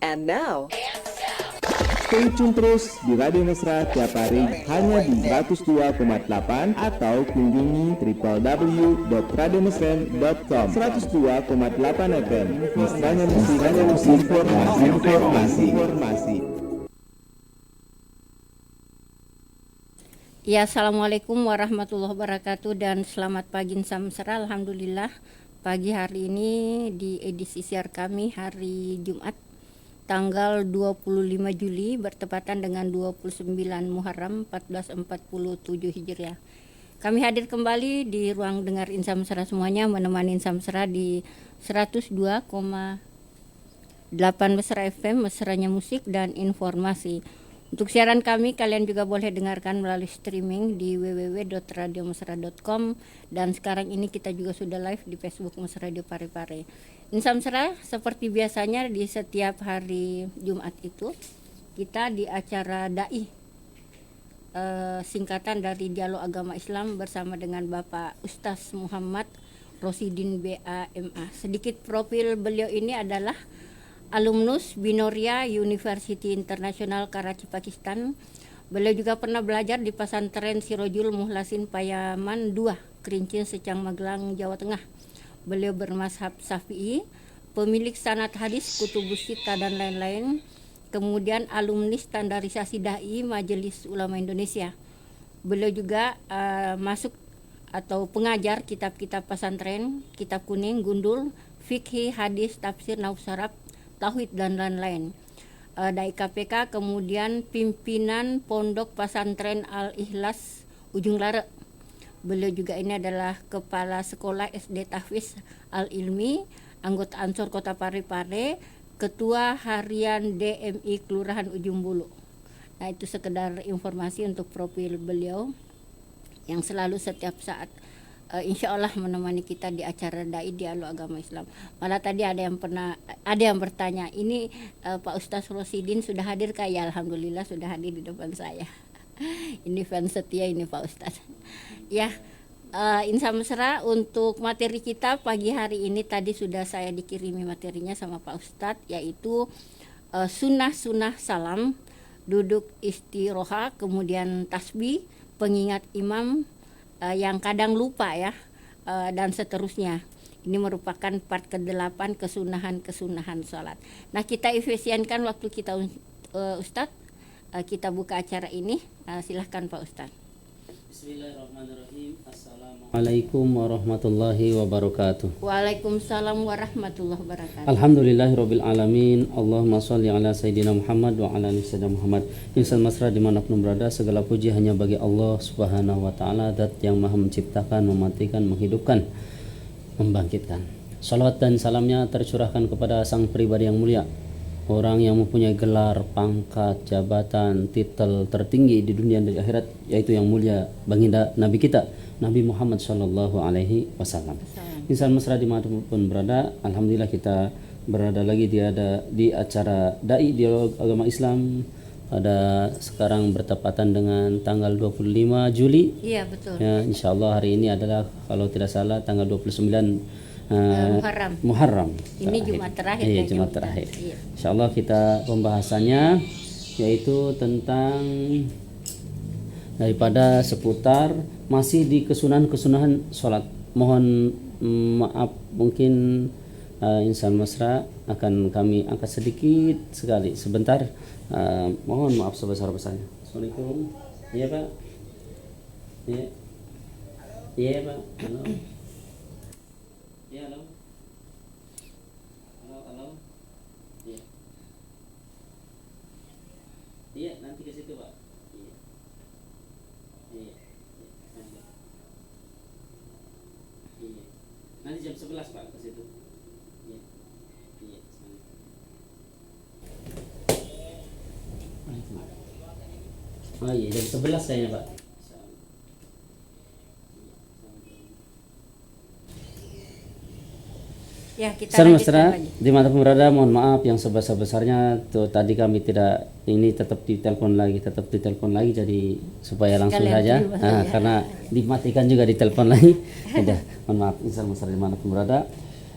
And now, stay tune terus di Radio Mesra tiap hari hanya di 102,8 atau kunjungi www.radiomesra.com. 102,8 FM. Mesranya musik, informasi. Ya, Assalamualaikum warahmatullahi wabarakatuh dan selamat pagi Insam Mesra. Alhamdulillah pagi hari ini di edisi siar kami hari Jumat tanggal 25 Juli bertepatan dengan 29 Muharram 1447 Hijriah. Kami hadir kembali di ruang dengar Insam Mesra semuanya, menemani Insam Mesra di 102,8 Mesra FM, mesranya musik dan informasi. Untuk siaran kami, kalian juga boleh dengarkan melalui streaming di www.radiomesra.com dan sekarang ini kita juga sudah live di Facebook Mesra Radio Parepare. Insam Mesra, seperti biasanya di setiap hari Jumat itu kita di acara Dai, singkatan dari Dialog Agama Islam bersama dengan Bapak Ustaz Muhammad Rosidin BAMA. Sedikit profil beliau ini adalah alumnus Binoria University International Karachi, Pakistan. Beliau juga pernah belajar di pesantren Sirojul Muhlasin Payaman 2, Kerincin, Secang, Magelang, Jawa Tengah. Beliau bermazhab Syafi'i, pemilik sanad hadis, kutubus sittah dan lain-lain. Kemudian alumni standarisasi dai Majelis Ulama Indonesia. Beliau juga masuk atau pengajar kitab-kitab pesantren, kitab kuning, gundul, fikih, hadis, tafsir, nahwu syaraf, tauhid dan lain-lain. Dai KPK, kemudian pimpinan Pondok Pesantren Al-Ikhlas Ujung Lare. Beliau juga ini adalah kepala sekolah SD Tahfiz Al-Ilmi, anggota Ansor Kota Parepare, ketua harian DMI Kelurahan Ujung Bulu. Nah, itu sekedar informasi untuk profil beliau yang selalu setiap saat insya Allah menemani kita di acara Dai Dialog Agama Islam. Malah tadi ada yang bertanya, ini Pak Ustaz Rosidin sudah hadir kah? Ya, alhamdulillah sudah hadir di depan saya. Ini fans setia ini Pak Ustaz. Ya, Insam Mesra, untuk materi kita pagi hari ini tadi sudah saya dikirimi materinya sama Pak Ustaz, yaitu sunnah-sunnah salam, duduk istiroha, kemudian tasbih, pengingat imam, yang kadang lupa ya, dan seterusnya. Ini merupakan part ke-8 kesunahan sholat. Nah, kita efisienkan waktu kita Ustadz, kita buka acara ini. Silahkan Pak Ustadz. Bismillahirrahmanirrahim. Assalamualaikum warahmatullahi wabarakatuh. Waalaikumsalam warahmatullahi wabarakatuh. Alhamdulillahirabbil alamin. Allahumma shalli ala sayyidina Muhammad wa ala ali sayyidina Muhammad. Insan Mesra dimanapun berada, segala puji hanya bagi Allah Subhanahu wa taala, zat yang Maha menciptakan, mematikan, menghidupkan, membangkitkan. Salawat dan salamnya tercurahkan kepada sang pribadi yang mulia, orang yang mempunyai gelar, pangkat, jabatan, titel tertinggi di dunia dan di akhirat, yaitu yang mulia baginda Nabi kita, Nabi Muhammad sallallahu alaihi wasallam. Insan Mesra dimanapun berada, alhamdulillah kita berada lagi di acara Dai Dialog Agama Islam pada sekarang bertepatan dengan tanggal 25 Juli. Iya, betul. Ya, insyaallah hari ini adalah kalau tidak salah tanggal 29 Muharram. Ini Jumat terakhir. Iya, Jumat terakhir. Iya. Insyaallah kita pembahasannya yaitu tentang daripada seputar masih di kesunahan sholat. Mohon maaf, mungkin Insan Mesra akan kami angkat sedikit sekali sebentar. Mohon maaf sebesar-besarnya. Assalamualaikum. Iya Pak. Iya. Iya Pak. Halo. Ya, halo. Halo. Iya. Iya, nanti ke situ, Pak. Iya. Iya. Nanti. Iya. Nanti jam 11, Pak, ke situ. Iya. Iya. Oh iya, jam 11 kayaknya, Pak. Ya, kita Salam lanjutkan mesra lagi. dimanapun berada, mohon maaf yang sebesar-besarnya tuh tadi kami tidak ini tetap ditelepon lagi jadi supaya langsung Sekalian saja terima saja. karena dimatikan juga ditelepon lagi. Udah, mohon maaf Insan Mesra dimanapun berada.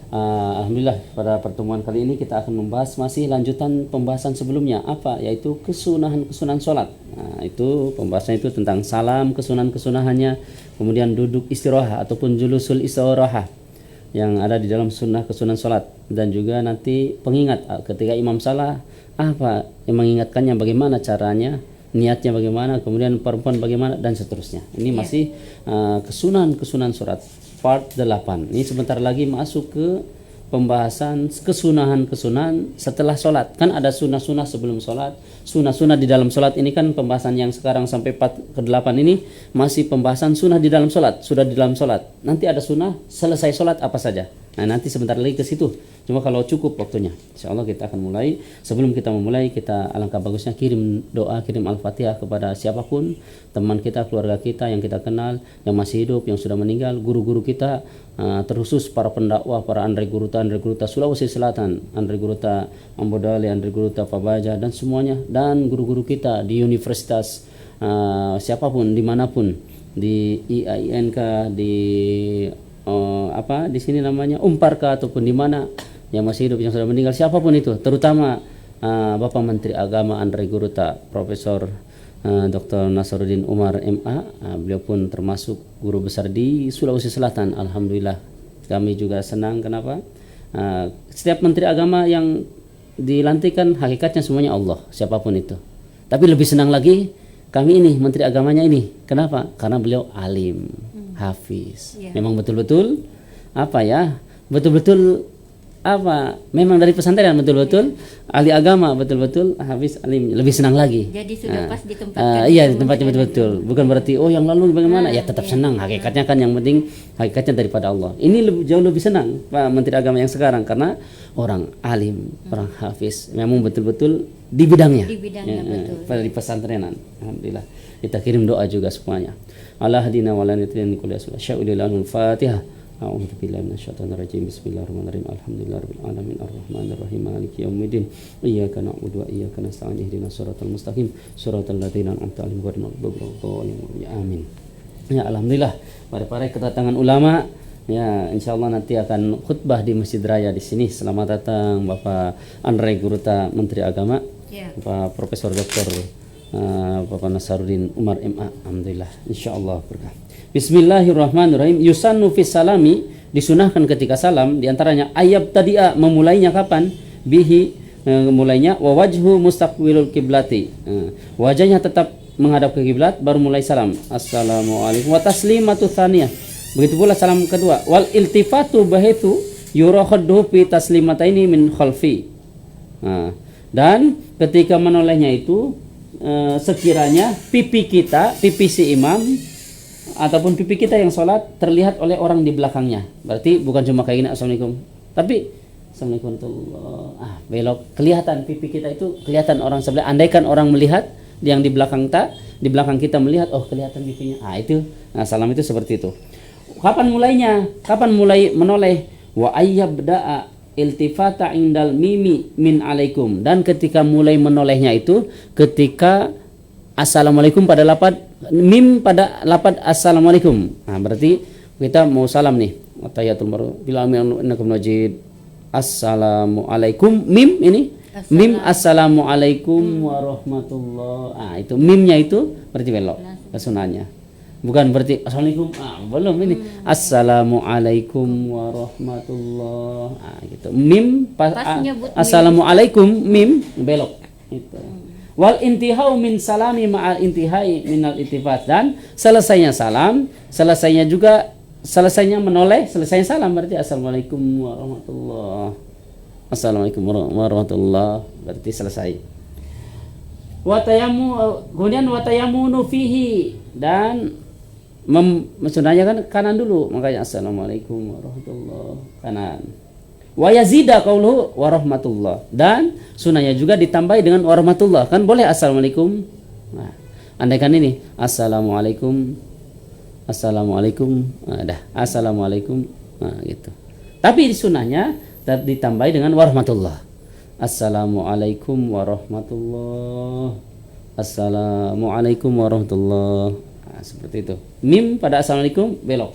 Alhamdulillah pada pertemuan kali ini kita akan membahas masih lanjutan pembahasan sebelumnya, apa yaitu kesunahan sholat. Nah, itu pembahasan itu tentang salam, kesunahannya, kemudian duduk istirahat ataupun julusul istirahat yang ada di dalam kesunahan sholat, dan juga nanti pengingat ketika imam salah apa yang mengingatkannya, bagaimana caranya, niatnya bagaimana, kemudian perempuan bagaimana, dan seterusnya. Ini masih kesunahan sholat part 8. Ini sebentar lagi masuk ke pembahasan kesunahan setelah sholat. Kan ada sunnah sebelum sholat, sunnah di dalam sholat. Ini kan pembahasan yang sekarang sampai part ke-8 ini masih pembahasan sunnah di dalam sholat. Sudah di dalam sholat, nanti ada sunnah selesai sholat apa saja. Nah, nanti sebentar lagi ke situ. Cuma kalau cukup waktunya, insya Allah kita akan mulai. Sebelum kita memulai, kita alangkah bagusnya kirim doa, kirim Al-Fatihah kepada siapapun, teman kita, keluarga kita yang kita kenal, yang masih hidup, yang sudah meninggal, guru-guru kita, terkhusus para pendakwah, para Andre Guruta Sulawesi Selatan, Andre Guruta Ambodali, Andre Guruta Pabaja, dan semuanya, dan guru-guru kita di universitas, siapapun, dimanapun, di IAINK, di di sini namanya Umparka, ataupun di mana yang masih hidup, yang sudah meninggal, siapapun itu, terutama Bapak Menteri Agama Andre Guruta Profesor Dr. Nasaruddin Umar MA, beliau pun termasuk guru besar di Sulawesi Selatan. Alhamdulillah kami juga senang. Kenapa? Setiap menteri agama yang dilantikan hakikatnya semuanya Allah, siapapun itu. Tapi lebih senang lagi kami ini menteri agamanya ini. Kenapa? Karena beliau alim, hafiz. Memang betul-betul betul-betul memang dari pesantren, betul-betul ahli agama, betul-betul hafiz, alim. Lebih senang lagi. Jadi sudah pas ditempatkan. Iya, di tempatnya betul-betul. Bukan berarti yang lalu bagaimana, ya tetap senang. Hakikatnya kan yang penting hakikatnya daripada Allah. Ini jauh lebih senang Pak Menteri Agama yang sekarang, karena orang alim, orang hafiz, memang betul-betul di bidangnya. Di bidangnya betul. Pada di pesantrenan. Alhamdulillah. Kita kirim doa juga semuanya. Allah hadina wa la nidrin kulli sya'ulil Fatihah. A'udzu billahi minasyaitonir rajim. Bismillahirrahmanirrahim. Alhamdulillahirabbil alamin arrahmanir rahim maliki yaumiddin. Iyyaka na'budu wa iyyaka nasta'in ihdinas siratal mustaqim siratal ladzina an'amta 'alaihim ghairil maghdubi 'alaihim. Amin. Ya, alhamdulillah pada kedatangan ulama. Ya, insyaallah nanti akan khutbah di Masjid Raya di sini. Selamat datang Bapak Andre Guruta Menteri Agama. Bapak Profesor Dr. Bapak Nasaruddin Umar MA. Alhamdulillah, insyaallah berkah. Bismillahirrahmanirrahim. Yusannu fis salami, disunahkan ketika salam, diantaranya ayab tadi'a, memulainya kapan? Bihi, mulainya wa wajhu mustaqbilul kiblati, wajahnya tetap menghadap ke kiblat, baru mulai salam. Assalamualaikum wa taslimatu tsaniyah. Begitu pula salam kedua. Wal iltifatu bahitu yurakhadhu fi taslimataini min khalfi. Dan ketika menolehnya itu sekiranya pipi si imam ataupun pipi kita yang sholat terlihat oleh orang di belakangnya. Berarti bukan cuma kayak gini assalamualaikum, tapi assalamualaikum warahmatullahi, belok, kelihatan pipi kita itu, kelihatan orang sebelah. Andaikan orang melihat yang di belakang kita melihat, oh kelihatan pipinya. Salam itu seperti itu. Kapan mulainya? Kapan mulai menoleh? Wa ayyabda'a iltifata indal mimi min alaikum, dan ketika mulai menolehnya itu ketika assalamualaikum pada lapad mim, pada lapad assalamualaikum. Berarti kita mau salam nih, tahiyatul baru bila innakum najid assalamualaikum, mim ini mim assalamualaikum warahmatullah. Itu mimnya itu berarti belok kesunahnya. Bukan berarti assalamualaikum, belum ini assalamualaikum warahmatullah, gitu. Mim assalamualaikum, mim belok itu. Wal intihau min salami ma'al intihai minal iltifat, dan selesainya salam, selesainya menoleh, selesainya salam berarti assalamualaikum warahmatullah, assalamualaikum warahmatullah, berarti selesai. Kemudian watayamunu fihi, dan sunahnya kan kanan dulu, makanya assalamualaikum warahmatullah, kanan. Wa yazida qauluhu warahmatullah, dan sunahnya juga ditambahi dengan warahmatullah, kan boleh assalamualaikum. Andaikan ini assalamualaikum, assalamualaikum, gitu. Tapi sunahnya ditambahi dengan warahmatullah. Assalamualaikum warahmatullah, assalamualaikum warahmatullah. Seperti itu. Mim pada assalamualaikum belok.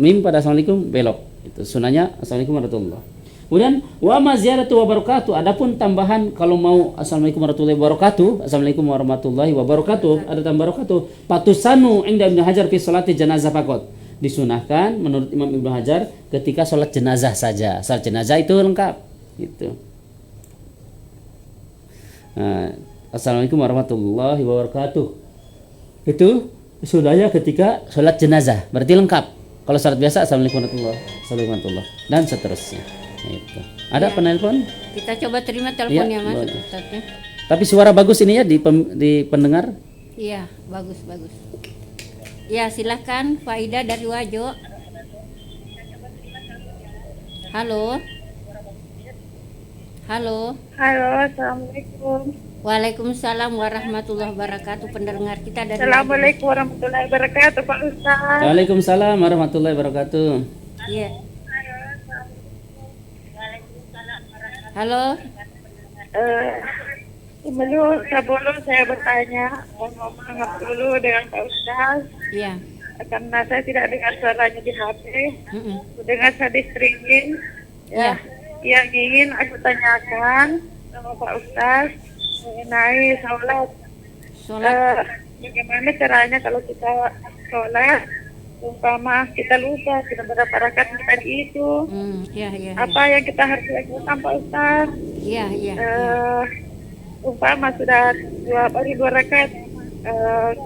Mim pada assalamualaikum belok. Itu sunahnya. Assalamualaikum warahmatullahi wabarakatuh. Kemudian wa ma ziyaratu wa barakatuh. Adapun tambahan kalau mau assalamualaikum warahmatullahi wabarakatuh, assalamualaikum warahmatullahi wabarakatuh, ada tambahan barakatuh. Patusanu inda Ibnu Hajar fi salati janazah faqat. Disunahkan menurut Imam Ibnu Hajar ketika sholat jenazah saja. Sholat jenazah itu lengkap. Gitu. Nah, assalamualaikum warahmatullahi wabarakatuh. Itu sudahnya ketika sholat jenazah. Berarti lengkap. Kalau sholat biasa assalamualaikum warahmatullahi dan seterusnya. Itu. Ada penelpon? Kita coba terima teleponnya Mas boleh. Ustadznya. Tapi suara bagus ini ya di pendengar. Iya, bagus. Ya, silahkan Faida dari Wajo. Halo. Halo, assalamualaikum. Waalaikumsalam warahmatullahi wabarakatuh. Pendengar kita dari Assalamualaikum warahmatullahi wabarakatuh, Pak Ustaz. Waalaikumsalam warahmatullahi wabarakatuh. Iya. Halo. Sebelum saya bertanya, mau maaf dulu dengan Pak Ustaz. Iya. Karena saya tidak dengar suaranya di HP. Mm-mm. Dengar saya di streaming. Iya. Yang ingin aku tanyakan sama Pak Ustaz mengenai sholat. Bagaimana caranya kalau kita sholat, umpama kita lupa kita berapa rakaat tadi itu, Iya. apa yang kita harus lakukan Pak Ustaz? Iya. Umpama sudah dua rakaat,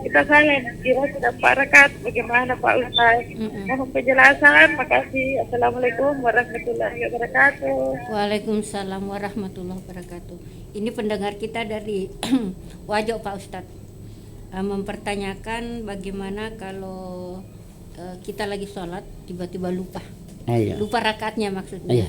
kita salam kira sudah 4 rakaat, bagaimana Pak Ustaz? Mohon penjelasan. Makasih. Assalamualaikum warahmatullahi wabarakatuh. Waalaikumsalam warahmatullahi wabarakatuh. Ini pendengar kita dari Wajo Pak Ustadz, mempertanyakan bagaimana kalau kita lagi sholat tiba-tiba lupa. Iya. Lupa rakaatnya maksudnya. Iya.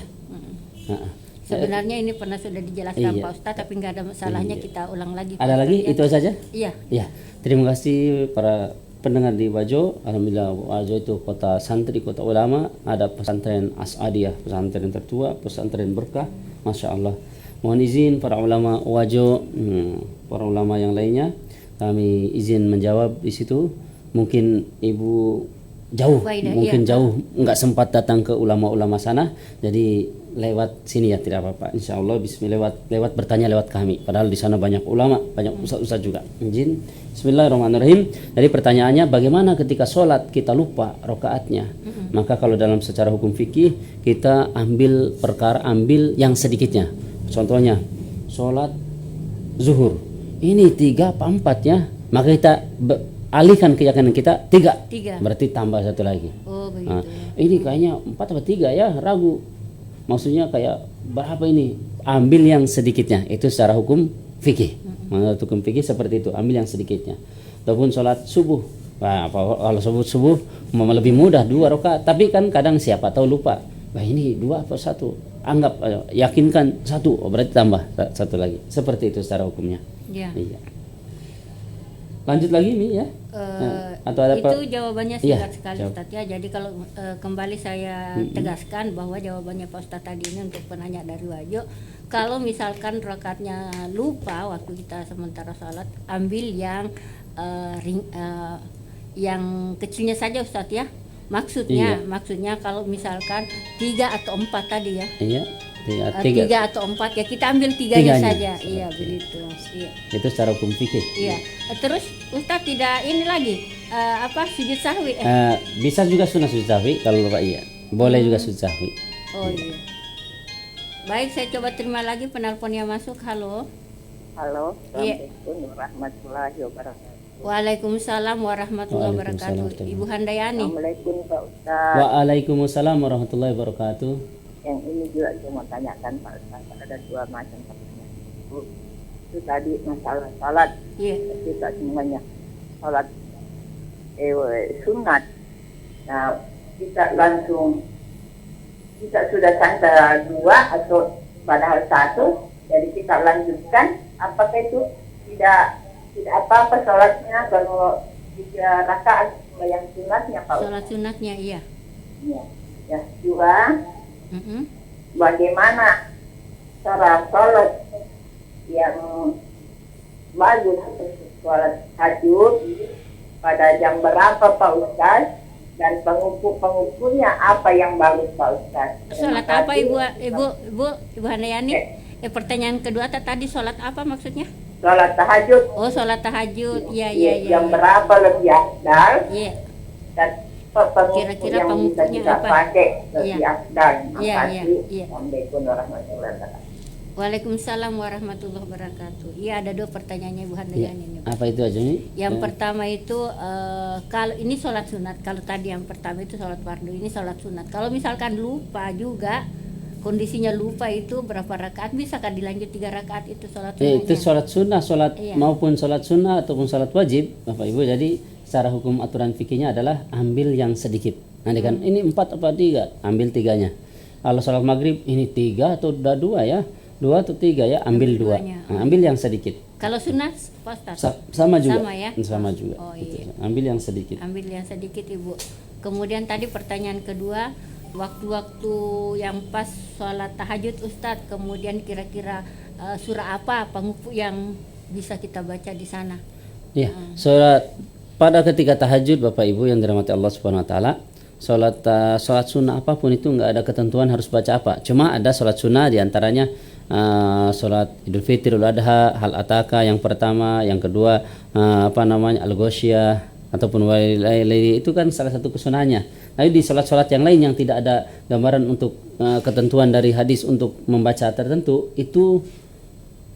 Sebenarnya ini pernah sudah dijelaskan Iya. Pak Ustadz, tapi nggak ada masalahnya, kita ulang lagi. Ada Pak lagi Ustadz, itu saja? Iya. Ya, terima kasih para pendengar di Wajo. Alhamdulillah Wajo itu kota santri, kota ulama. Ada pesantren As'adiyah, pesantren tertua, pesantren berkah. Masya Allah. Mohon izin para ulama Wajo, para ulama yang lainnya, kami izin menjawab di situ. Mungkin Ibu jauh, Faida, mungkin iya. jauh, nggak sempat datang ke ulama-ulama sana. Jadi lewat sini ya tidak apa-apa. Insya Allah Bismillah lewat bertanya lewat kami. Padahal di sana banyak ulama, banyak ustaz-ustaz juga. Izin. Bismillahirrahmanirrahim. Jadi pertanyaannya bagaimana ketika sholat kita lupa rakaatnya? Maka kalau dalam secara hukum fikih kita ambil yang sedikitnya. Contohnya sholat zuhur. Ini 3 apa 4 ya? Maka kita alihkan keyakinan kita 3. Berarti tambah 1 lagi. Oh begitu. Nah, ini kayaknya 4 atau 3 ya, ragu. Maksudnya kayak berapa ini? Ambil yang sedikitnya. Itu secara hukum fikih. Menurut hukum fikih seperti itu, ambil yang sedikitnya. Ataupun sholat subuh. Nah, kalau subuh lebih mudah 2 rakaat. Tapi kan kadang siapa tahu lupa. Wah ini 2 apa 1? Anggap yakinkan 1. Oh, berarti tambah 1 lagi. Seperti itu secara hukumnya. Iya. Iya. Lanjut lagi nih ya. Atau ada itu jawabannya singkat Iya, sekali jawab. Ustadz ya. Jadi kalau kembali saya tegaskan bahwa jawabannya Pak Ustadz tadi ini untuk penanya dari Wajo, kalau misalkan rakaatnya lupa waktu kita sementara sholat, ambil yang kecilnya saja Ustadz ya. Maksudnya kalau misalkan 3 atau 4 tadi ya. Iya. 3 atau 4 ya, kita ambil 3-nya saja. Iya begitu. Iya. Itu secara hukum fikih. Iya. Terus Ustadz tidak ini lagi sujud sahwi. Bisa juga sunnah sujud sahwi kalau lupa, iya. Boleh juga sujud sahwi. Oh iya. Baik, saya coba terima lagi penelpon yang masuk. Halo. Halo, Iya. Assalamualaikum warahmatullahi wabarakatuh. Waalaikumsalam warahmatullahi wabarakatuh. Waalaikumsalam. Ibu Handayani. Assalamualaikum Pak Ustaz. Waalaikumsalam warahmatullahi wabarakatuh. Yang ini juga saya mau tanyakan Pak Ustaz, ada 2 macam pertanyaan. Itu tadi masalah salat, Iya. kita semuanya salat sunat. Nah, kita sudah sangka 2 atau padahal 1, jadi kita lanjutkan. Apakah itu tidak apa-apa sholatnya kalau 3 rakaat yang sunatnya Pak Ustaz? Sholat sunatnya iya. Ya. Ya, 2. Mm-mm. Bagaimana cara sholat yang bagus, sholat tahajud pada jam berapa Pak Ustaz? dan pengukur-pengukurnya apa yang bagus Pak Ustaz? Terima Sholat apa kasih. Ibu Handayani? Pertanyaan kedua tadi sholat apa maksudnya? Sholat tahajud Oh, sholat tahajud. Iya. yang berapa lebih afdal Iya. dan pengukur Kira-kira yang bisa pengukurnya kita apa? pakai lebih Iya. afdal. Terima Iya. kasih. Assalamualaikum warahmatullahi wabarakatuh. Waalaikumsalam warahmatullahi wabarakatuh. Iya, ada 2 pertanyaannya Ibu Handayani. nih, Pak. Apa itu aja nih? Yang pertama itu kalau ini sholat sunat. Kalau tadi yang pertama itu sholat fardu, ini sholat sunat. Kalau misalkan lupa juga, kondisinya lupa itu berapa rakaat, bisakah dilanjut 3 rakaat itu sholat sunatnya? Itu sholat sunnah, sholat Iya. maupun sholat sunnah ataupun sholat wajib, Bapak Ibu. Jadi secara hukum aturan fikihnya adalah ambil yang sedikit. Nanti kan ini 4 apa 3, ambil 3-nya. Kalau sholat maghrib ini 3 atau udah 2 ya, 2 atau 3 ya, ambil 2. duanya. Nah, ambil yang sedikit. Kalau sunat, Pak Ustaz? Sama juga. Sama ya? Sama juga. Oh, Gitu. iya. Ambil yang sedikit. Ambil yang sedikit Ibu. Kemudian tadi pertanyaan kedua, waktu-waktu yang pas sholat tahajud Ustadz, kemudian kira-kira surah apa pengukur yang bisa kita baca di sana? Ya, sholat pada ketika tahajud Bapak Ibu yang dirahmati Allah Subhanahu wa taala, sholat sunnah apapun itu nggak ada ketentuan harus baca apa. Cuma ada sholat sunnah diantaranya sholat Idul Fitri, Idul Adha, Hal Ataka yang pertama, yang kedua Al-Ghoshiyah ataupun Wailaili, itu kan salah satu kesunahnya. Tapi di sholat-sholat yang lain yang tidak ada gambaran untuk ketentuan dari hadis untuk membaca tertentu, itu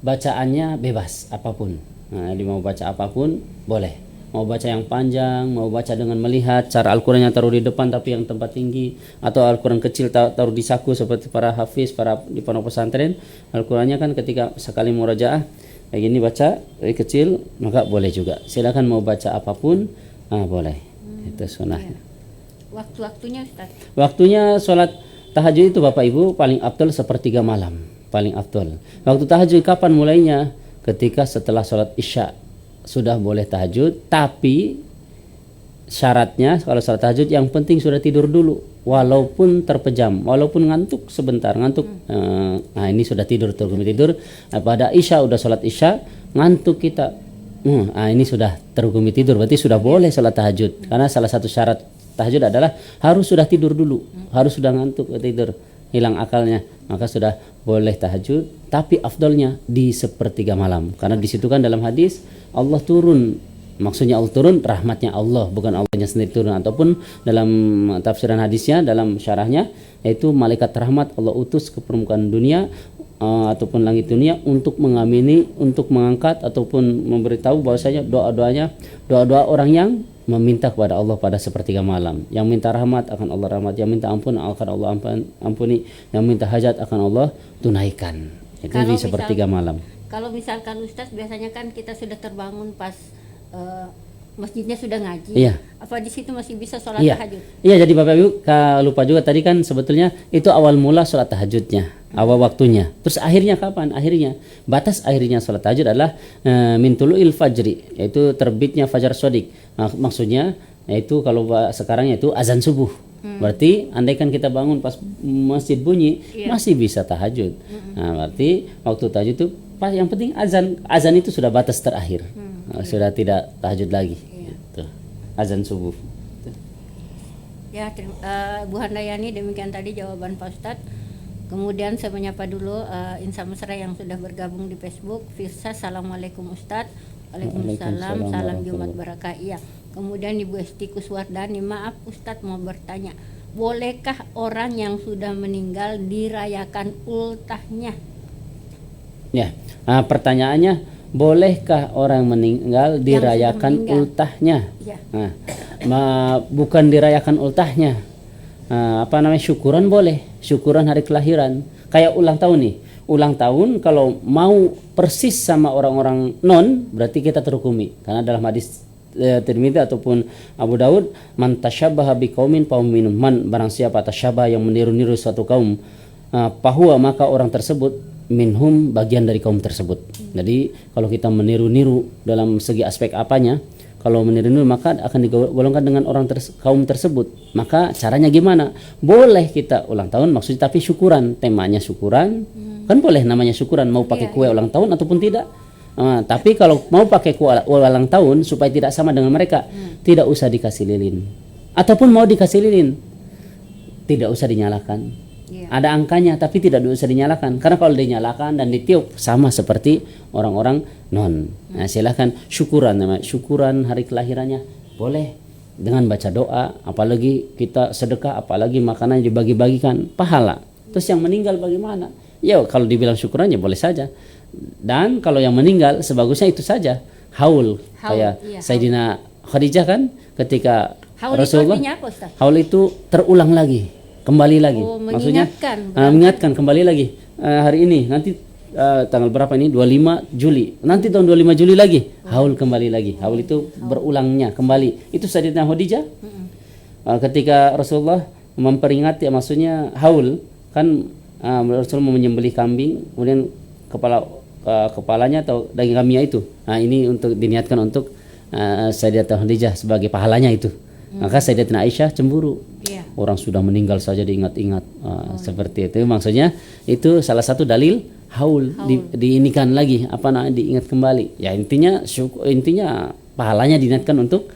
bacaannya bebas apapun. Nah, jadi mau baca apapun boleh. Mau baca yang panjang, mau baca dengan melihat cara Al-Qur'annya taruh di depan tapi yang tempat tinggi, atau Al-Qur'an kecil taruh di saku seperti para hafiz, para di pondok pesantren. Al-Qur'annya kan ketika sekali murajaah kayak gini baca dari kecil, maka boleh juga. Silakan mau baca apapun, boleh. Itu sunnahnya. Waktu-waktunya Ustaz? Waktunya sholat tahajud itu Bapak Ibu paling afdal sepertiga malam, paling afdal. Waktu tahajud kapan mulainya? Ketika setelah sholat isya sudah boleh tahajud, tapi syaratnya kalau sholat tahajud yang penting sudah tidur dulu, walaupun terpejam, walaupun ngantuk sebentar, ngantuk. Nah ini sudah tidur, tergumi tidur. Nah, pada isya udah sholat isya ngantuk kita, ini sudah tergumi tidur, berarti sudah boleh sholat tahajud. Karena salah satu syarat tahajud adalah harus sudah tidur dulu, harus sudah ngantuk tidur, hilang akalnya, maka sudah boleh tahajud. Tapi afdalnya di sepertiga malam, karena di situ kan dalam hadis Allah turun, maksudnya Allah turun rahmatnya Allah, bukan Allahnya sendiri turun. Ataupun dalam tafsiran hadisnya, dalam syarahnya, yaitu malaikat rahmat Allah utus ke permukaan dunia ataupun langit dunia untuk mengamini, untuk mengangkat ataupun memberitahu bahwasanya doa-doa orang yang meminta kepada Allah pada sepertiga malam. Yang minta rahmat akan Allah rahmat, yang minta ampun akan Allah ampuni, yang minta hajat akan Allah tunaikan. Itu di sepertiga malam. Kalau misalkan Ustadz biasanya kan kita sudah terbangun pas masjidnya sudah ngaji. Iya. Apa di situ masih bisa sholat Iya. tahajud? Iya, jadi Bapak Ibu lupa juga tadi kan sebetulnya itu awal mula sholat tahajudnya, awal waktunya. Terus akhirnya kapan? Akhirnya batas akhirnya sholat tahajud adalah min tulu'il fajri, yaitu terbitnya fajar shadiq. Maksudnya yaitu kalau sekarang yaitu azan subuh. Berarti andaikan kita bangun pas masjid bunyi, masih bisa tahajud. Nah, berarti waktu tahajud itu pas, yang penting azan itu sudah batas terakhir. Sudah tidak tahajud lagi. Gitu. Azan subuh. Ya, Bu Handayani, demikian tadi jawaban Pak Ustadz. Kemudian saya menyapa dulu insan mesra yang sudah bergabung di Facebook. Firsa, Assalamualaikum Ustadz. Waalaikumsalam, salam Jumat Barakah. Iya. Kemudian Ibu Esti Kuswardani, maaf Ustadz mau bertanya, bolehkah orang yang sudah meninggal dirayakan ultahnya? Ya, pertanyaannya, bolehkah orang meninggal dirayakan ultahnya? Ya. Bukan dirayakan ultahnya. Syukuran boleh, syukuran hari kelahiran. Kayak ulang tahun nih. Ulang tahun kalau mau persis sama orang-orang non, berarti kita terhukumi. Karena dalam hadis Tirmidzi ataupun Abu Daud, man tasyabbaha biqaumin fa minhum, man barang siapa tasyabah yang meniru-niru suatu kaum, fahuwa maka orang tersebut minhum, bagian dari kaum tersebut. Jadi kalau kita meniru-niru dalam segi aspek apanya, kalau meniru-niru maka akan digolongkan dengan orang kaum tersebut. Maka caranya gimana? Boleh kita ulang tahun maksudnya, tapi syukuran, temanya syukuran. Kan boleh namanya syukuran, mau pakai kue ulang tahun ataupun tidak. Tapi kalau mau pakai kue ulang tahun supaya tidak sama dengan mereka, tidak usah dikasih lilin. Ataupun mau dikasih lilin, tidak usah dinyalakan. Iya. Ada angkanya tapi tidak usah dinyalakan, karena kalau dinyalakan dan ditiup sama seperti orang-orang non. Nah, silahkan syukuran, syukuran hari kelahirannya boleh dengan baca doa, apalagi kita sedekah, apalagi makanan dibagi-bagikan, pahala. Terus yang meninggal bagaimana? Ya kalau dibilang syukuran ya boleh saja. Dan kalau yang meninggal sebagusnya itu saja, haul kayak iya, Sayyidina Khadijah kan ketika Haul Rasulullah, itu artinya apa, Ustaz? haul itu terulang lagi, kembali lagi. Oh, Maksudnya mengingatkan, mengingatkan kembali lagi. Hari ini nanti tanggal berapa ini? 25 Juli. Nanti tahun 25 Juli lagi, haul kembali lagi. Haul itu berulangnya kembali. Itu Sayyidina Khadijah. Ketika Rasulullah memperingati, maksudnya haul kan, Rasul menyembelih kambing, kemudian kepalanya atau daging kambingnya itu. Nah, ini untuk diniatkan untuk Sayyidatina Khadijah sebagai pahalanya itu. Maka Sayyidatina Aisyah cemburu. Iya. Orang sudah meninggal saja diingat-ingat, seperti itu. Maksudnya itu salah satu dalil haul. Diinikan lagi, apa namanya, diingat kembali. Ya intinya pahalanya diniatkan untuk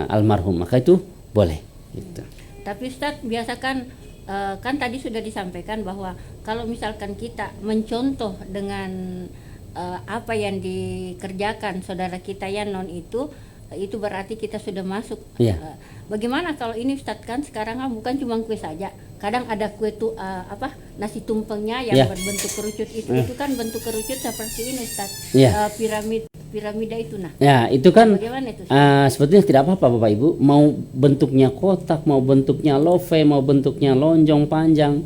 almarhum. Maka itu boleh. Gitu. Tapi Ustaz, biasakan kan tadi sudah disampaikan bahwa kalau misalkan kita mencontoh dengan apa yang dikerjakan saudara kita yang non itu berarti kita sudah masuk. Iya. Bagaimana kalau ini Ustaz, kan sekarang kan bukan cuma kue saja, kadang ada kue nasi tumpengnya yang berbentuk kerucut itu kan bentuk kerucut seperti ini Ustaz. Piramida itu nah. Ya, itu kan bagaimana itu? sebetulnya tidak apa-apa Bapak Ibu, mau bentuknya kotak, mau bentuknya love, mau bentuknya lonjong panjang.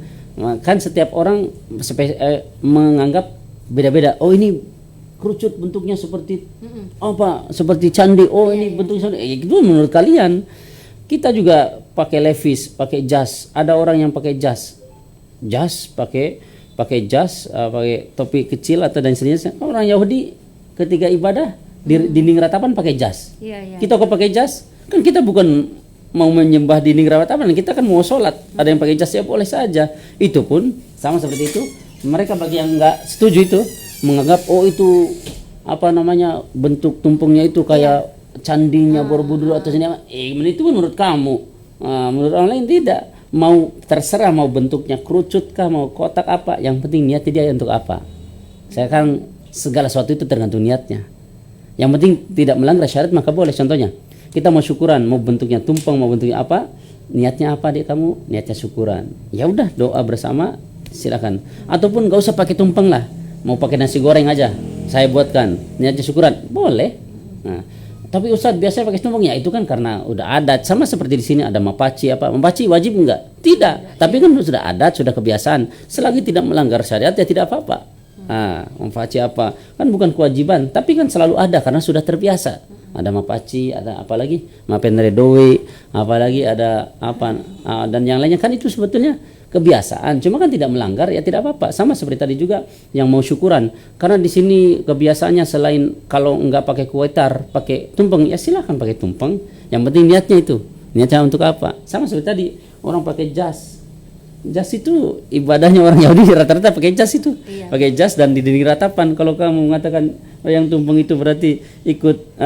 Kan setiap orang menganggap beda-beda. Oh, ini kerucut bentuknya seperti apa? Seperti candi. Oh, ini bentuknya itu menurut kalian. Kita juga pakai levis, pakai jas. Ada orang yang pakai jas. Pakai jas, pakai topi kecil atau dan sejenisnya. Orang Yahudi ketika ibadah di dinding ratapan pakai jas. Iya. Kita kok pakai jas? Kan kita bukan mau menyembah dinding ratapan, kita kan mau sholat. Ada yang pakai jas ya boleh saja. Itu pun sama seperti itu. Mereka bagi yang enggak setuju itu menganggap itu apa namanya, bentuk tumpengnya itu kayak candinya Borobudur atau sini. Itu menurut kamu. Menurut orang lain tidak. Mau terserah, mau bentuknya kerucut kah, mau kotak apa, yang penting niatnya dia untuk apa. Saya kan segala sesuatu itu tergantung niatnya. Yang penting tidak melanggar syariat maka boleh. Contohnya kita mau syukuran, mau bentuknya tumpeng, mau bentuknya apa, niatnya apa dek kamu? Niatnya syukuran. Ya udah, doa bersama silakan. Ataupun gak usah pakai tumpeng lah, mau pakai nasi goreng aja saya buatkan, niatnya syukuran boleh. Nah, tapi Ustadz biasanya pakai tumpeng, ya itu kan karena udah adat. Sama seperti di sini ada mapaci apa, mapaci wajib enggak? Tidak. Tapi kan sudah adat, sudah kebiasaan. Selagi tidak melanggar syariat ya tidak apa-apa. Mapaci apa kan bukan kewajiban, tapi kan selalu ada karena sudah terbiasa. Ada mapaci, ada apa lagi, mapendre doe, apalagi ada apa, dan yang lainnya kan itu sebetulnya kebiasaan. Cuma kan tidak melanggar ya tidak apa-apa. Sama seperti tadi juga yang mau syukuran, karena di sini kebiasaannya selain kalau enggak pakai kuetar, pakai tumpeng, ya silakan pakai tumpeng. Yang penting niatnya itu, niatnya untuk apa. Sama seperti tadi orang pakai jas. Jas itu ibadahnya orang Yahudi rata-rata pakai jas itu. Iya. Pakai jas dan di dinding ratapan. Kalau kamu mengatakan yang tumpeng itu berarti ikut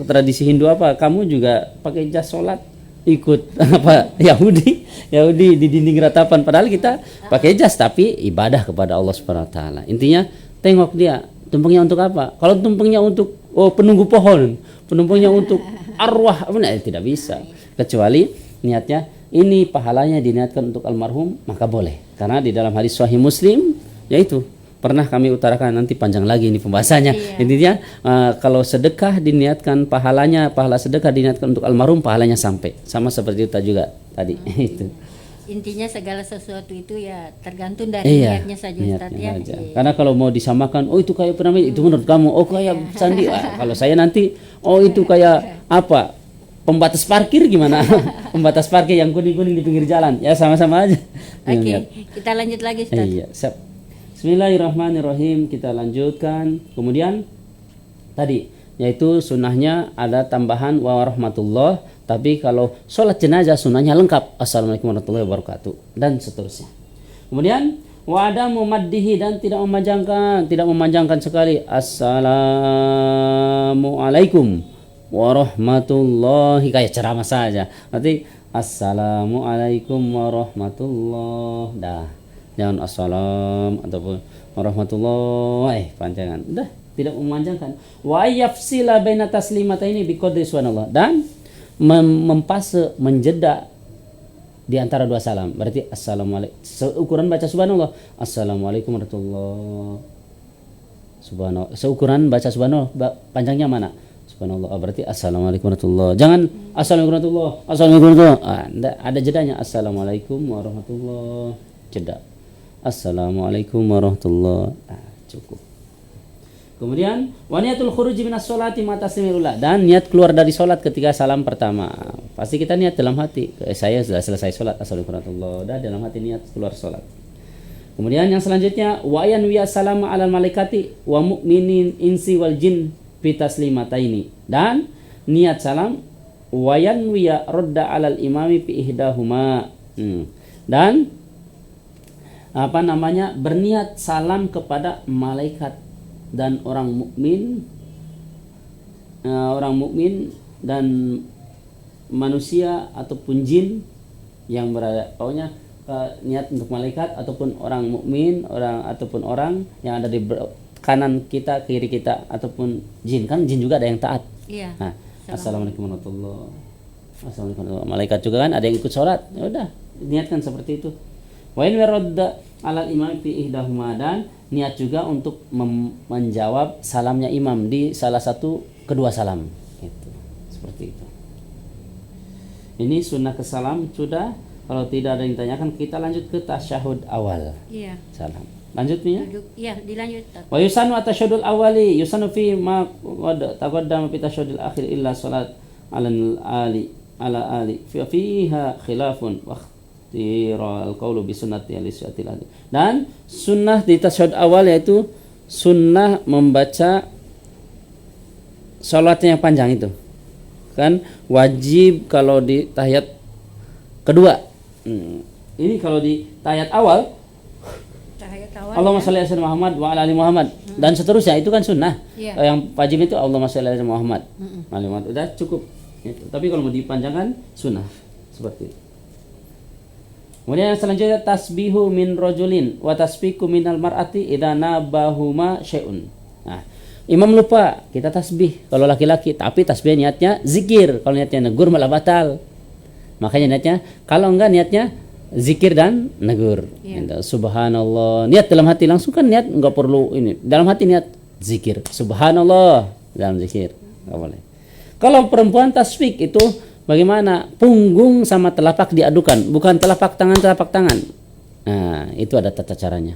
tradisi Hindu apa, kamu juga pakai jas sholat ikut apa Yahudi di dinding ratapan, padahal kita pakai jas tapi ibadah kepada Allah Subhanahu wa taala. Intinya tengok dia tumpengnya untuk apa. Kalau tumpengnya untuk penunggu pohon, penumpangnya untuk arwah, tidak bisa. Kecuali niatnya ini pahalanya diniatkan untuk almarhum, maka boleh. Karena di dalam hadis Sahih Muslim yaitu pernah kami utarakan, nanti panjang lagi ini pembahasannya. Iya. Intinya kalau sedekah diniatkan pahalanya, pahala sedekah diniatkan untuk almarhum, pahalanya sampai. Sama seperti itu juga tadi. Itu. Intinya segala sesuatu itu ya tergantung dari niatnya saja Ustaz ya. Karena kalau mau disamakan, itu kayak piramid, itu menurut kamu, kayak sandi. Kalau saya nanti, itu kayak apa? Pembatas parkir gimana? Pembatas parkir yang kuning-kuning di pinggir jalan. Ya sama-sama aja. Oke, kita lanjut lagi Ustaz. Iya, siap. Bismillahirrahmanirrahim, kita lanjutkan. Kemudian tadi yaitu sunnahnya ada tambahan wa rahmatullah, tapi kalau sholat jenazah sunnahnya lengkap assalamualaikum warahmatullahi wabarakatuh dan seterusnya. Kemudian wa adamu maddihi, dan tidak memanjangkan sekali assalamualaikum. warahmatullahi, kayak ceramah saja. Berarti assalamualaikum warahmatullahi. Dah. Jangan assalam ataupun warahmatullahi panjangan. Dah, tidak memanjangkan. Wa yafsila baina taslimataini biqadri subhanallah, dan mempase menjeda di antara dua salam. Berarti assalamualaikum, seukuran baca subhanallah, assalamualaikum warahmatullahi, subhanallah. Seukuran baca subhanallah panjangnya mana? Subhanallah. Berarti assalamualaikum warahmatullahi. Jangan assalamualaikum warahmatullahi, assalamualaikum warahmatullahi. Ada jedanya, assalamualaikum warahmatullahi, jeda. Assalamualaikum warahmatullahi. Cukup. Kemudian waniyatul khuruji minas sholati ma taslimil ula, dan niat keluar dari sholat ketika salam pertama. Pasti kita niat dalam hati, saya sudah selesai sholat, assalamualaikum warahmatullahi, dan dalam hati niat keluar sholat. Kemudian yang selanjutnya wayan wiya salama alal malaikati wa mu'minin insi wal jin bi taslimataini, dan niat salam wayan wiya radda alal imami fi ihdahuma. Dan berniat salam kepada malaikat dan orang mukmin dan manusia ataupun jin yang berada, pokoknya niat untuk malaikat ataupun orang mukmin, ataupun orang yang ada di kanan kita, kiri kita, ataupun jin. Kan jin juga ada yang taat. Iya. Nah, assalamualaikum warahmatullahi wabarakatuh. Malaikat juga kan ada yang ikut sholat. Ya udah, niatkan seperti itu. Wa in waradda alal imam fi ihdahuma, dan niat juga untuk menjawab salamnya imam di salah satu kedua salam. Gitu. Seperti itu. Ini sunnah ke salam sudah. Kalau tidak ada yang ditanyakan, kita lanjut ke tasyahud awal. Iya. Salam. Lanjut nih ya. Iya, dilanjut. Wa yusanu tasyahudul awali yusanu fi ma taqaddama fi tasyahudil akhir illa salat ala ali fiha khilafun wa ikhtiral qawlu bi sunnati al-isyatil adi. Dan sunnah di tasyahud awal yaitu sunnah membaca salatnya yang panjang itu. Kan wajib kalau di tahiyat kedua. Ini kalau di tahiyat awal Allahumma shalli ala Muhammad wa ala ali Muhammad dan seterusnya, itu kan sunnah. Yang wajib itu Allahumma shalli ala Muhammad. Udah cukup. Gitu. Tapi kalau mau dipanjangkan sunnah seperti itu. Kemudian yang selanjutnya tasbihu min rajulin wa tasbiku minal mar'ati idza nabahuma syai'un. Nah, imam lupa, kita tasbih kalau laki-laki, tapi tasbih niatnya zikir. Kalau niatnya negur malah batal. Makanya niatnya, kalau enggak niatnya zikir dan negur. Subhanallah. Niat dalam hati langsung kan niat, enggak perlu ini. Dalam hati niat zikir. Subhanallah dalam zikir. Enggak boleh. Kalau perempuan tasbih itu bagaimana? Punggung sama telapak diadukan, bukan telapak tangan. Nah, itu ada tata caranya.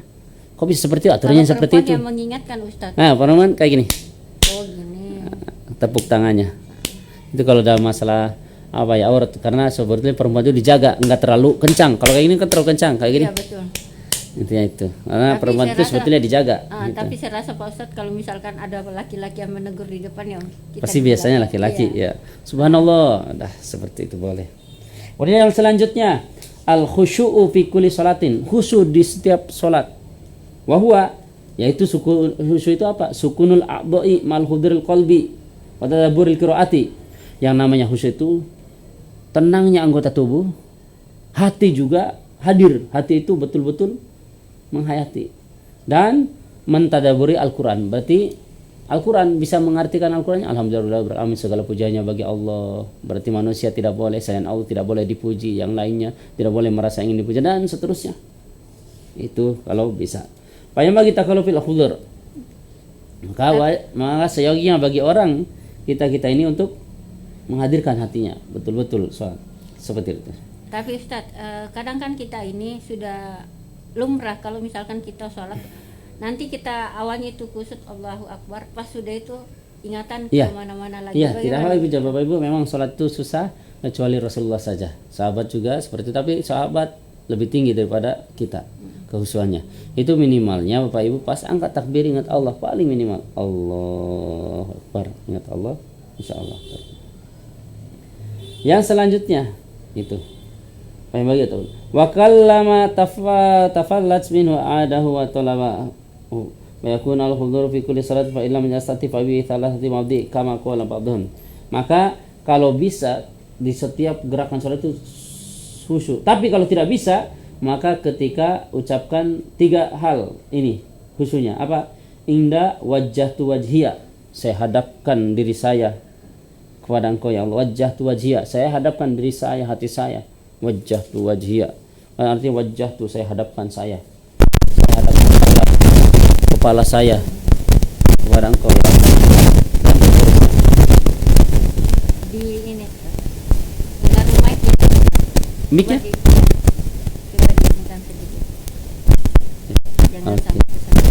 Kok bisa seperti itu? Aturannya seperti itu. Yang mengingatkan Ustaz. Nah, perempuan kayak gini. Oh, gini. Tepuk tangannya. Itu kalau dalam masalah aurat, karena sebetulnya perempuan itu dijaga, enggak terlalu kencang. Kalau kayak gini kan terlalu kencang, kayak gini. Iya, betul. Intinya itu. Karena Tapi perempuan itu sebetulnya dijaga. Gitu. Tapi saya rasa Pak Ustadz, kalau misalkan ada laki-laki yang menegur di depan, ya kita pasti biasanya laki-laki ya. Subhanallah. Dah seperti itu boleh. Kemudian yang selanjutnya al khusyu'u fi kulli salatin. Khusyuk di setiap salat. Wa huwa, yaitu khusyuk itu apa? Sukunul a'dha'i mal huduril qalbi wa tadabburil qiraati. Yang namanya khusyuk itu tenangnya anggota tubuh, hati juga hadir. Hati itu betul-betul menghayati dan mentadaburi Al-Quran. Berarti Al-Quran, bisa mengartikan Al-Quran. Alhamdulillah beralamin segala pujiannya bagi Allah. Berarti manusia tidak boleh, selain Allah tidak boleh dipuji, yang lainnya tidak boleh merasa ingin dipuji, dan seterusnya. Itu kalau bisa. Payah bagi takalufil khudur. Maka seyoginya bagi orang kita ini untuk menghadirkan hatinya betul-betul sholat seperti itu. Tapi Ustadz, kadang kan kita ini sudah lumrah kalau misalkan kita sholat, nanti kita awalnya itu kusut Allahu Akbar, pas sudah itu ingatan kemana-mana lagi. Iya, tidak apa ibu, Bapak Ibu, memang sholat itu susah kecuali Rasulullah saja. Sahabat juga seperti itu, tapi sahabat lebih tinggi daripada kita kehusuannya. Itu minimalnya Bapak Ibu pas angkat takbir ingat Allah, paling minimal Allahu Akbar, ingat Allah, insya Allah. Yang selanjutnya itu apa yang bagi itu? Wa kallama tafallat minhu adahu wa talaba wa yakun al-hudur fi kulli salat fa illam yastati fa bi thalathati mawdi kama qala ba'dhum. Maka kalau bisa di setiap gerakan sholat itu khusyuk. Tapi kalau tidak bisa, maka ketika ucapkan 3 hal ini khusyuknya apa? Inda wajjahtu wajhiya, saya hadapkan diri saya kepada Engkau ya Allah. Wajjahtu wajhiya, saya hadapkan diri saya, hati saya. Wajjahtu wajhiya, artinya wajjahtu, saya hadapkan saya hadapkan kepala saya kepada Engkau ya Allah. Di ini dengan mic ya. Mic-nya? Coba dikencangkan sedikit. Jangan Oke. sampai kesana.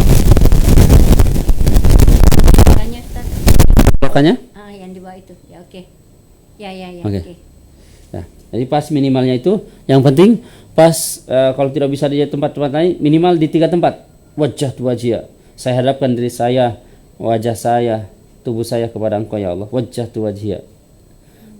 Makanya Ustaz. Makanya? Yang di bawah itu. Ya oke. Ya Oke. oke. Nah, jadi pas minimalnya itu, yang penting pas kalau tidak bisa di tempat-tempat lain, minimal di 3 tempat. Wajjahtu wajhiya, saya hadapkan diri saya, wajah saya, tubuh saya kepada Engkau ya Allah. Wajjahtu wajhiya.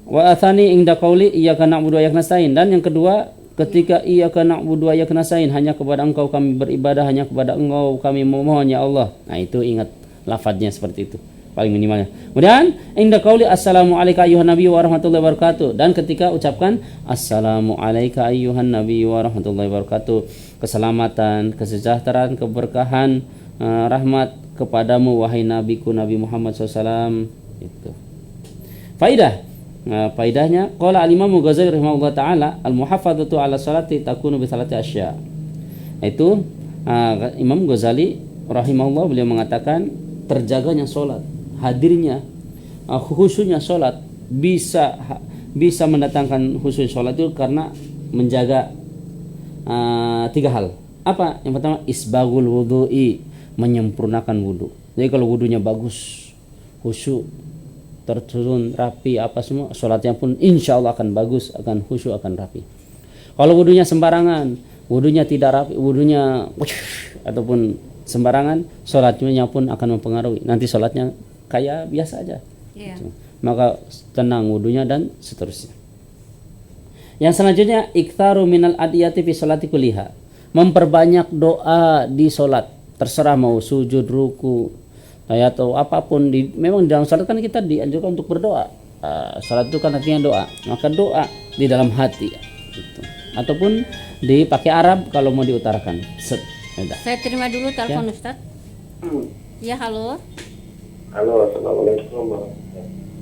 Wa atsani inda qauli iyyaka na'budu wa iyyaka nasta'in, dan yang kedua ketika iyyaka na'budu wa iyyaka nasta'in, hanya kepada Engkau kami beribadah, hanya kepada Engkau kami memohon ya Allah. Nah, itu ingat lafadznya seperti itu paling minimalnya. Kemudian inda qauli assalamu alayka ayyuhan nabiy wa rahmatullahi wabarakatuh, dan ketika ucapkan assalamu alayka ayyuhan nabiy wa rahmatullahi wabarakatuh, keselamatan, kesejahteraan, keberkahan, rahmat kepadamu wahai nabiku Nabi Muhammad SAW. Itu faidah. Faidahnya qala al-Imam Ghazali rahimahullah taala al-muhafadzatu ala salati takunu bi salati asya. Itu Imam Ghazali rahimahullah, beliau mengatakan terjaganya salat, hadirnya khusyuknya salat bisa mendatangkan khusyuk salat itu karena menjaga 3 hal. Apa? Yang pertama isbagul wudu'i, menyempurnakan wudu. Jadi kalau wudunya bagus, khusyuk, tersusun rapi apa semua, sholatnya pun insya Allah akan bagus, akan khusyuk, akan rapi. Kalau wudunya sembarangan, wudunya tidak rapi, wudunya ataupun sembarangan, sholatnya pun akan mempengaruhi. Nanti sholatnya kayak biasa aja. Iya. Maka tenang wudunya dan seterusnya. Yang selanjutnya iktsaru minal adiyati fi sholati kulliha, memperbanyak doa di sholat. Terserah mau sujud, ruku, atau apapun memang di dalam salat kan kita dianjurkan untuk berdoa. Salat itu kan artinya doa, maka doa di dalam hati gitu. Ataupun dipakai Arab kalau mau diutarakan. Saya terima dulu telepon Ustaz. Ya, halo. Halo, assalamualaikum.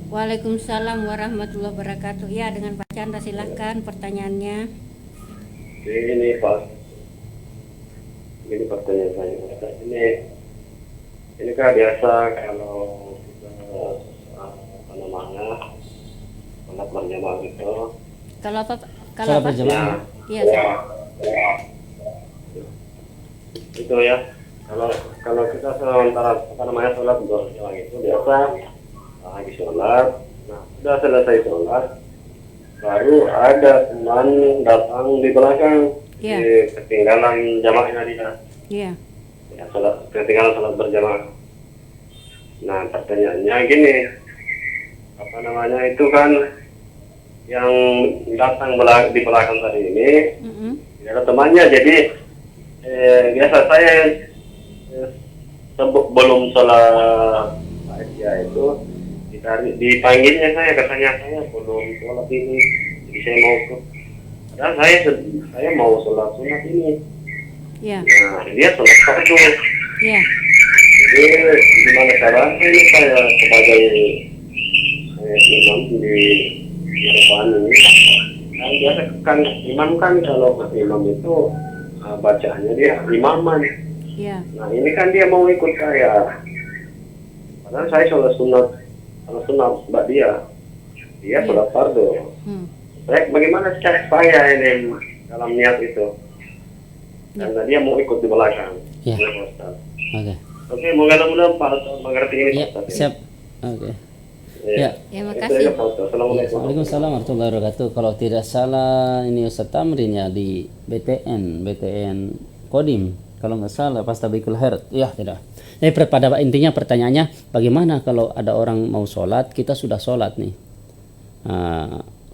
Waalaikumsalam warahmatullahi wabarakatuh. Ya, dengan Pak Chandra silahkan pertanyaannya. Ini pertanyaan saya. Ini kan biasa kalau kita sholat berjamaah gitu. Kalau apa? Kalau Sholat apa? berjamaah. Iya. Itu ya. Kalau kita sementara sholat berjamaah itu biasa lagi sholat. Nah, sudah selesai sholat, baru ada teman datang di belakang, Iya. ketinggalan jamaahnya dia. Iya. Ya, ketinggalan sholat berjamaah. Nah, pertanyaannya gini, itu kan yang datang di belakang tadi ini tidak ada temannya, jadi biasa saya belum sholat Aisyah itu dipanggilnya katanya saya belum sholat ini, jadi saya mau padahal saya mau sholat sunat ini. Iya. Nah, dia sholat fardu. Iya. Jadi gimana caranya ini saya sebagai imam di depan ini, kan biasa kan imam kan kalau imam itu bacaannya dia imaman. Iya. Nah ini kan dia mau ikut saya, padahal saya sholat sunat mbak dia sholat fardu. Bagaimana cara saya ini dalam niat itu? Karena dia mau ikut di belakang. Ya. Oke, mudah-mudahan Pak mengerti ini. Ya, siap. Oke. Ya. Ya, makasih. Assalamualaikum. Waalaikumsalam warahmatullahi wabarakatuh. Kalau tidak salah ini Ustaz Tamrin ya di BTN Kodim. Kalau nggak salah pas Tabikul Khairat. Ya, tidak. Jadi pada intinya pertanyaannya, bagaimana kalau ada orang mau sholat, kita sudah sholat nih.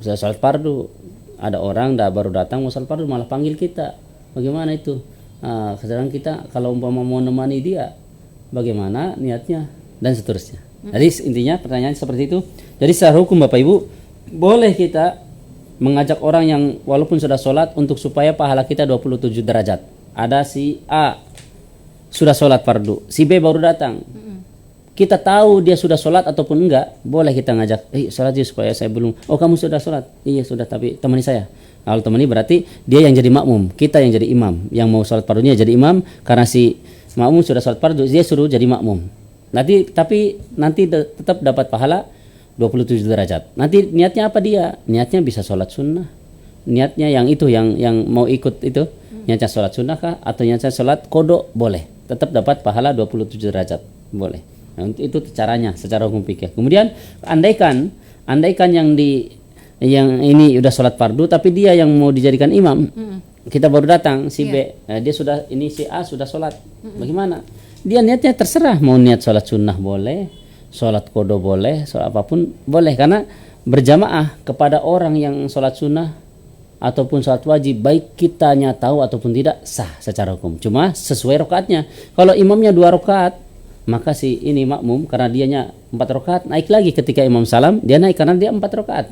Sudah sholat fardu. Ada orang baru datang mau sholat fardu malah panggil kita. Bagaimana itu? Sedangkan kita kalau umpama mau menemani dia, bagaimana niatnya dan seterusnya. Jadi intinya pertanyaan seperti itu. Jadi secara hukum Bapak Ibu, boleh kita mengajak orang yang walaupun sudah sholat untuk supaya pahala kita 27 derajat. Ada si A sudah sholat fardu, si B baru datang. Kita tahu dia sudah sholat ataupun enggak, boleh kita ngajak, sholat yuk supaya saya belum. Oh kamu sudah sholat? Iya sudah, tapi temani saya. Kalau temani berarti dia yang jadi makmum, kita yang jadi imam. Yang mau sholat fardunya jadi imam, karena si makmum sudah sholat fardu, dia suruh jadi makmum. Tapi nanti tetap dapat pahala 27 derajat. Nanti niatnya apa dia? Niatnya bisa sholat sunnah. Niatnya yang itu, yang mau ikut itu, niatnya sholat sunnah kah? Atau niatnya sholat kodok? Boleh. Tetap dapat pahala 27 derajat. Boleh. Nah, itu caranya secara hukum fikih. Kemudian andaikan yang ini udah sholat fardu tapi dia yang mau dijadikan imam, kita baru datang si B, dia sudah, ini si A sudah sholat, bagaimana? Dia niatnya terserah, mau niat sholat sunnah boleh, sholat qada boleh, sholat apapun boleh, karena berjamaah kepada orang yang sholat sunnah ataupun sholat wajib, baik kitanya tahu ataupun tidak, sah secara hukum. Cuma sesuai rakaatnya. Kalau imamnya 2 rakaat, maka si ini makmum karena dianya 4 rakaat naik lagi ketika imam salam, dia naik karena dia 4 rakaat.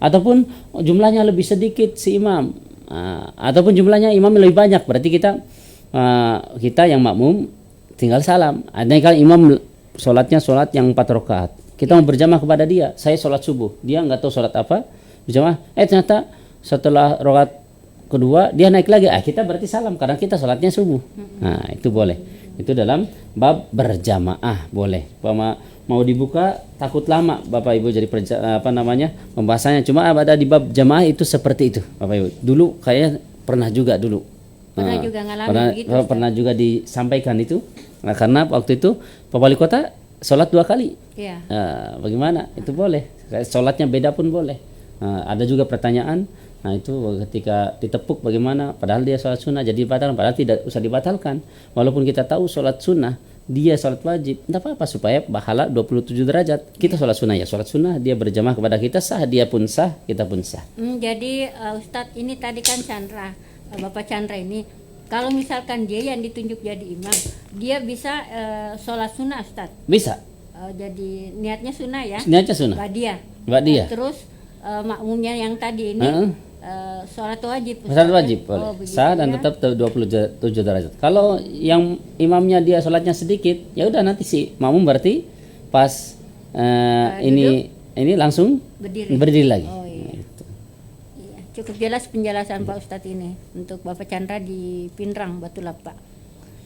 Ataupun jumlahnya lebih sedikit si imam, ataupun jumlahnya imam lebih banyak, berarti kita yang makmum tinggal salam. Andaikan imam sholatnya sholat yang 4 rakaat, kita mau berjamaah kepada dia, saya sholat subuh, dia nggak tahu sholat apa, berjamaah, ternyata setelah rakaat kedua dia naik lagi, kita berarti salam karena kita sholatnya subuh. Nah itu boleh. Itu dalam bab berjamaah boleh. Mau dibuka takut lama Bapak Ibu jadi pembahasannya. Cuma ada di bab jamaah itu seperti itu Bapak Ibu. Dulu kayaknya pernah juga dulu. Juga ngalamin begitu. Pernah juga disampaikan itu. Nah, karena waktu itu Pak Wali Kota sholat 2 kali. Iya. Bagaimana? Itu boleh. Sholatnya beda pun boleh. Ada juga pertanyaan. Nah itu ketika ditepuk bagaimana, padahal dia sholat sunnah jadi batal, padahal tidak usah dibatalkan. Walaupun kita tahu sholat sunnah, dia sholat wajib, tidak apa-apa, supaya pahala 27 derajat. Kita sholat sunnah, ya sholat sunnah, dia berjamaah kepada kita, sah, dia pun sah, kita pun sah. Jadi Ustadz ini tadi kan Chandra, Bapak Chandra ini, kalau misalkan dia yang ditunjuk jadi imam, dia bisa sholat sunnah Ustadz? Bisa. Jadi niatnya sunnah ya? Niatnya sunnah. Ba'diyah. Terus makmumnya yang tadi ini sholat wajib. Sholat wajib boleh. Sah dan tetap 27 derajat. Kalau yang imamnya dia sholatnya sedikit, ya udah nanti si makmum berarti pas ini langsung berdiri lagi. Oh iya. Iya. Cukup jelas penjelasan Pak Ustadz ini untuk Bapak Chandra di Pinrang Batu Lapa.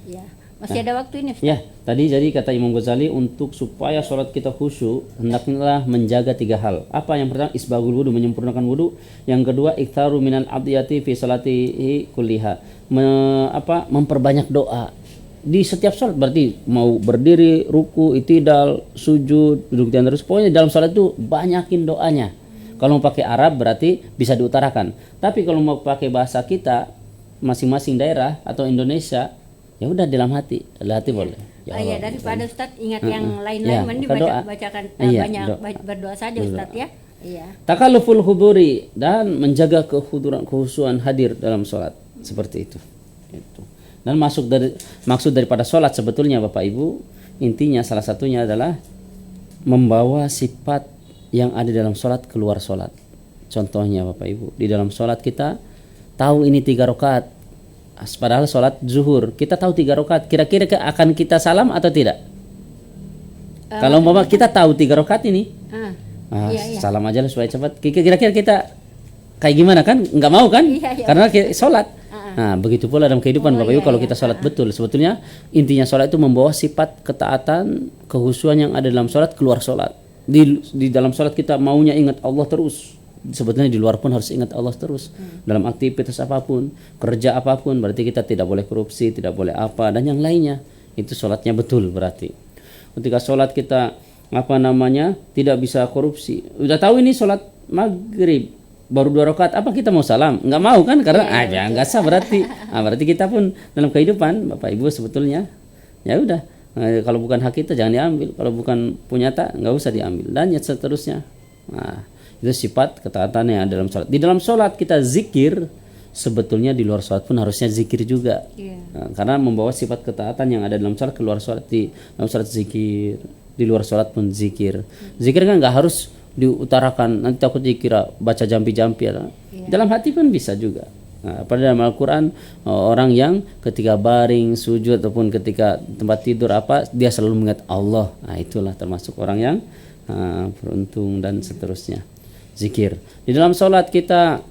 Ya. Masih ada waktu ini Ustaz? Ya, tadi jadi kata Imam Ghazali, untuk supaya sholat kita khusyuk hendaklah menjaga 3 hal. Apa yang pertama? Isbagul wudu, menyempurnakan wudu. Yang kedua, iktharu minal adiyati fi salatihi kulliha, memperbanyak doa di setiap sholat. Berarti mau berdiri, ruku, itidal, sujud, duduk dan terus, pokoknya dalam sholat itu banyakin doanya. Kalau mau pakai Arab berarti bisa diutarakan. Tapi kalau mau pakai bahasa kita masing-masing daerah atau Indonesia, ya udah dalam hati boleh. Ya Allah, daripada Ustadz ingat yang lain-lain, mending bacakan berdoa saja Ustadz ya. Iya. Takalluful huduri, dan menjaga kehusuan hadir dalam sholat seperti itu. Dan maksud daripada sholat sebetulnya Bapak Ibu, intinya salah satunya adalah membawa sifat yang ada dalam sholat keluar sholat. Contohnya Bapak Ibu, di dalam sholat kita tahu ini 3 rakaat. Padahal sholat zuhur kita tahu 3 rakaat, kira-kira akan kita salam atau tidak? Kalau Bapak kita tahu 3 rakaat ini, iya. Salam aja lah supaya cepat. Kira-kira kita kayak gimana kan? Nggak mau kan? Iya. Karena sholat. Nah begitu pula dalam kehidupan Bapak Ibu, kalau kita sholat betul, sebetulnya intinya sholat itu membawa sifat ketaatan, kehusuan yang ada dalam sholat keluar sholat. Di dalam sholat kita maunya ingat Allah terus. Sebetulnya di luar pun harus ingat Allah terus. Dalam aktivitas apapun, kerja apapun, berarti kita tidak boleh korupsi, tidak boleh apa, dan yang lainnya. Itu sholatnya betul berarti. Ketika sholat kita tidak bisa korupsi. Udah tahu ini sholat maghrib baru 2 rakaat, apa kita mau salam? Nggak mau kan? Karena nggak sah berarti. Berarti kita pun dalam kehidupan Bapak Ibu sebetulnya ya udah. Kalau bukan hak kita jangan diambil. Kalau bukan punya tak nggak usah diambil, dan seterusnya. Itu sifat ketaatan yang ada dalam sholat. Di dalam sholat kita zikir, sebetulnya di luar sholat pun harusnya zikir juga. Karena membawa sifat ketaatan yang ada dalam sholat keluar sholat. Di dalam sholat zikir, di luar sholat pun zikir. Zikir kan nggak harus diutarakan, nanti takut dikira baca jampi-jampi. Dalam hati pun bisa juga. Nah, pada dalam Al-Quran orang yang ketika baring, sujud ataupun ketika tempat tidur dia selalu mengingat Allah. Nah, itulah termasuk orang yang beruntung dan seterusnya. Zikir. Di dalam sholat kita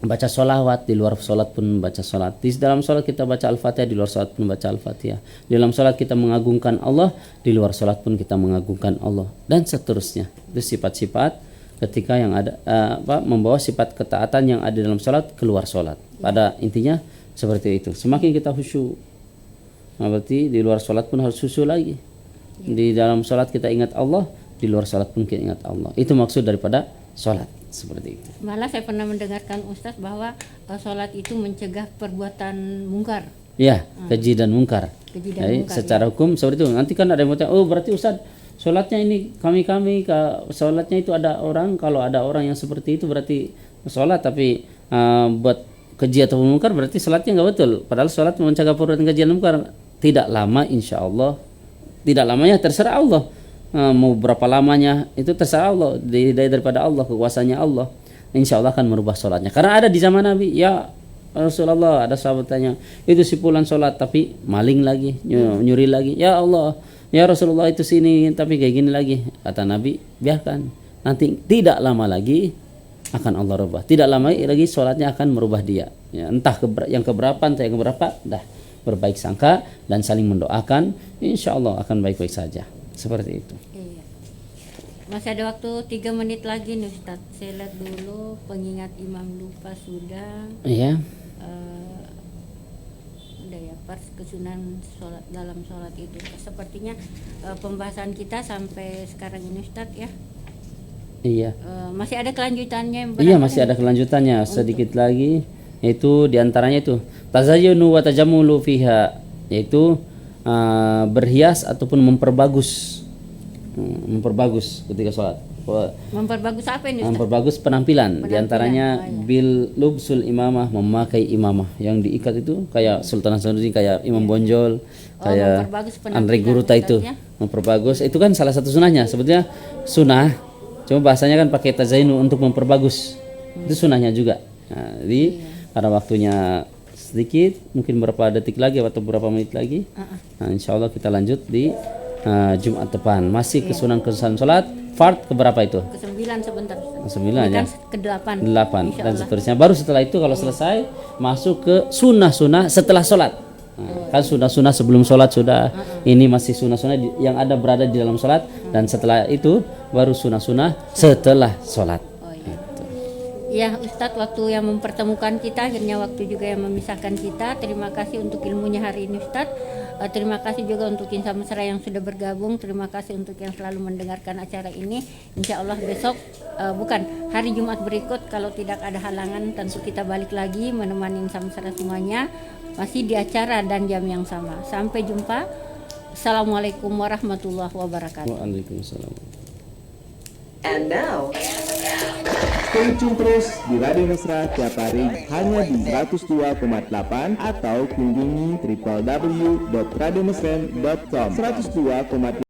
baca sholawat, di luar sholat pun baca sholat. Di dalam sholat kita baca Al-Fatihah, di luar sholat pun baca Al-Fatihah. Di dalam sholat kita mengagungkan Allah, di luar sholat pun kita mengagungkan Allah, dan seterusnya. Itu sifat-sifat ketika yang ada membawa sifat ketaatan yang ada dalam sholat keluar sholat. Pada intinya seperti itu. Semakin kita khusyuk, berarti di luar sholat pun harus khusyuk lagi. Di dalam sholat kita ingat Allah, di luar sholat pun kita ingat Allah. Itu maksud daripada sholat. Seperti itu. Malah saya pernah mendengarkan Ustadz bahwa sholat itu mencegah perbuatan mungkar. Ya, keji dan mungkar. Jadi, secara hukum seperti itu. Nanti kan ada yang bertanya, oh berarti Ustadz sholatnya ini kami sholatnya itu ada orang, kalau ada orang yang seperti itu berarti sholat tapi buat keji atau mungkar berarti sholatnya nggak betul. Padahal sholat mencegah perbuatan keji dan mungkar. Tidak lama, insya Allah. Tidak lamanya terserah Allah. Mau berapa lamanya itu terserah Allah, daripada Allah, kekuasaannya Allah. Insya Allah akan merubah sholatnya. Karena ada di zaman Nabi, ya Rasulullah, ada sahabat tanya, itu si fulan sholat tapi maling lagi, nyuri lagi. Ya Allah, ya Rasulullah itu sini tapi kayak gini lagi. Kata Nabi, biarkan. Nanti tidak lama lagi akan Allah rubah. Tidak lama lagi sholatnya akan merubah dia. Ya, entah yang keberapa, entah yang keberapa, dah berbaik sangka dan saling mendoakan. Insya Allah akan baik-baik saja. Seperti itu. Iya. Masih ada waktu 3 menit lagi nih Ustaz. Saya lihat dulu pengingat imam lupa sudah. Iya. Udah ya, pas kesunahan sholat dalam sholat itu. Sepertinya pembahasan kita sampai sekarang ini Ustaz ya. Iya. Masih ada kelanjutannya. Iya, masih ada kelanjutannya. Sedikit lagi, yaitu diantaranya itu tazayyunu wa tajammulu fiha, yaitu berhias ataupun memperbagus ketika sholat. Memperbagus apa ini Ustaz? Memperbagus penampilan. Diantaranya bil lubsul imamah, memakai imamah yang diikat itu kayak Sultan Hasanuddin, kayak Imam Bonjol, kayak Andre Guruta itu. Memperbagus itu kan salah satu sunahnya. Sebetulnya sunah, cuma bahasanya kan pakai tazainu untuk memperbagus. Itu sunahnya juga. Nah, jadi karena waktunya sedikit, mungkin berapa detik lagi atau berapa menit lagi. Nah, insya Allah kita lanjut di Jumat depan. Masih kesunahan sholat fard keberapa itu? Ke-9 sebentar. Ke-9 ya. Ke-8. 8 dan seterusnya. Baru setelah itu kalau selesai masuk ke sunnah-sunnah setelah sholat. Nah, kan sunnah-sunnah sebelum sholat sudah. Ini masih sunnah-sunnah yang ada berada di dalam sholat, dan setelah itu baru sunnah-sunnah setelah sholat. Ya Ustadz, waktu yang mempertemukan kita, akhirnya waktu juga yang memisahkan kita. Terima kasih untuk ilmunya hari ini Ustadz. Terima kasih juga untuk Insan Mesra yang sudah bergabung. Terima kasih untuk yang selalu mendengarkan acara ini. Insya Allah besok, hari Jumat berikut, kalau tidak ada halangan, tentu kita balik lagi menemani Insan Mesra semuanya. Masih di acara dan jam yang sama. Sampai jumpa. Assalamualaikum warahmatullahi wabarakatuh. Waalaikumsalam. And now, Stay tune terus di Radio Mesra tiap hari hanya di 102,8 atau kunjungi www.radiomesra.com 102,8.